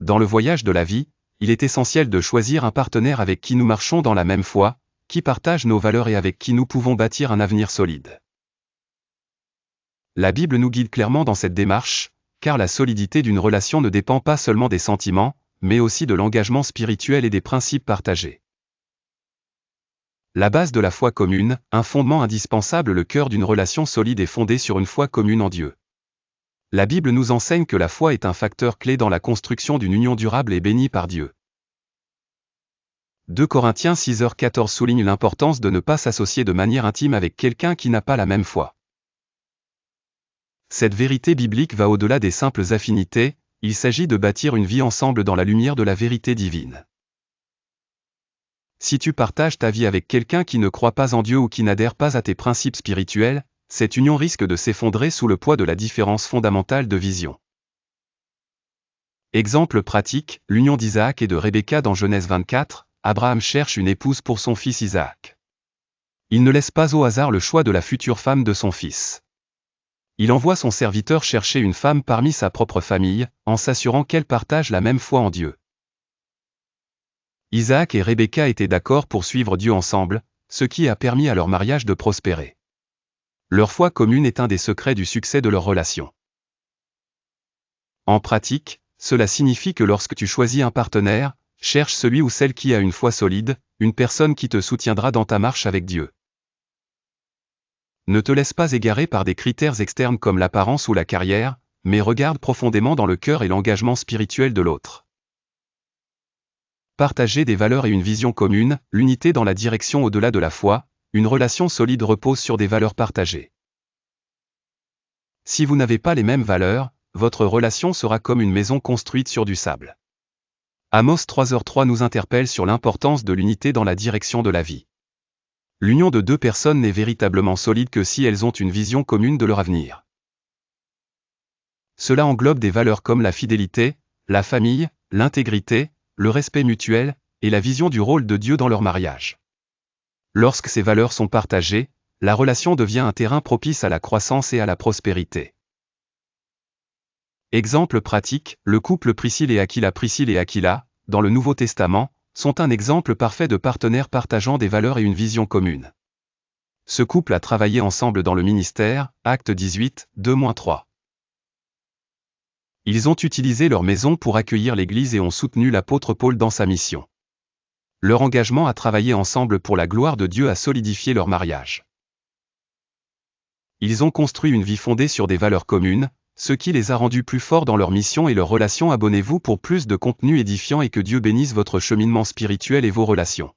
Dans le voyage de la vie, il est essentiel de choisir un partenaire avec qui nous marchons dans la même foi, qui partage nos valeurs et avec qui nous pouvons bâtir un avenir solide. La Bible nous guide clairement dans cette démarche, car la solidité d'une relation ne dépend pas seulement des sentiments, mais aussi de l'engagement spirituel et des principes partagés. La base de la foi commune, un fondement indispensable. Le cœur d'une relation solide est fondé sur une foi commune en Dieu. La Bible nous enseigne que la foi est un facteur clé dans la construction d'une union durable et bénie par Dieu. 2 Corinthiens 6h14 souligne l'importance de ne pas s'associer de manière intime avec quelqu'un qui n'a pas la même foi. Cette vérité biblique va au-delà des simples affinités, il s'agit de bâtir une vie ensemble dans la lumière de la vérité divine. Si tu partages ta vie avec quelqu'un qui ne croit pas en Dieu ou qui n'adhère pas à tes principes spirituels, cette union risque de s'effondrer sous le poids de la différence fondamentale de vision. Exemple pratique, l'union d'Isaac et de Rebecca dans Genèse 24, Abraham cherche une épouse pour son fils Isaac. Il ne laisse pas au hasard le choix de la future femme de son fils. Il envoie son serviteur chercher une femme parmi sa propre famille, en s'assurant qu'elle partage la même foi en Dieu. Isaac et Rebecca étaient d'accord pour suivre Dieu ensemble, ce qui a permis à leur mariage de prospérer. Leur foi commune est un des secrets du succès de leur relation. En pratique, cela signifie que lorsque tu choisis un partenaire, cherche celui ou celle qui a une foi solide, une personne qui te soutiendra dans ta marche avec Dieu. Ne te laisse pas égarer par des critères externes comme l'apparence ou la carrière, mais regarde profondément dans le cœur et l'engagement spirituel de l'autre. Partager des valeurs et une vision commune, l'unité dans la direction au-delà de la foi, une relation solide repose sur des valeurs partagées. Si vous n'avez pas les mêmes valeurs, votre relation sera comme une maison construite sur du sable. Amos 3h3 nous interpelle sur l'importance de l'unité dans la direction de la vie. L'union de deux personnes n'est véritablement solide que si elles ont une vision commune de leur avenir. Cela englobe des valeurs comme la fidélité, la famille, l'intégrité, le respect mutuel, et la vision du rôle de Dieu dans leur mariage. Lorsque ces valeurs sont partagées, la relation devient un terrain propice à la croissance et à la prospérité. Exemple pratique, le couple Priscille et Aquila, dans le Nouveau Testament, sont un exemple parfait de partenaires partageant des valeurs et une vision commune. Ce couple a travaillé ensemble dans le ministère, Actes 18, 2-3. Ils ont utilisé leur maison pour accueillir l'Église et ont soutenu l'apôtre Paul dans sa mission. Leur engagement à travailler ensemble pour la gloire de Dieu a solidifié leur mariage. Ils ont construit une vie fondée sur des valeurs communes, ce qui les a rendus plus forts dans leur mission et leur relation. Abonnez-vous pour plus de contenu édifiant et que Dieu bénisse votre cheminement spirituel et vos relations.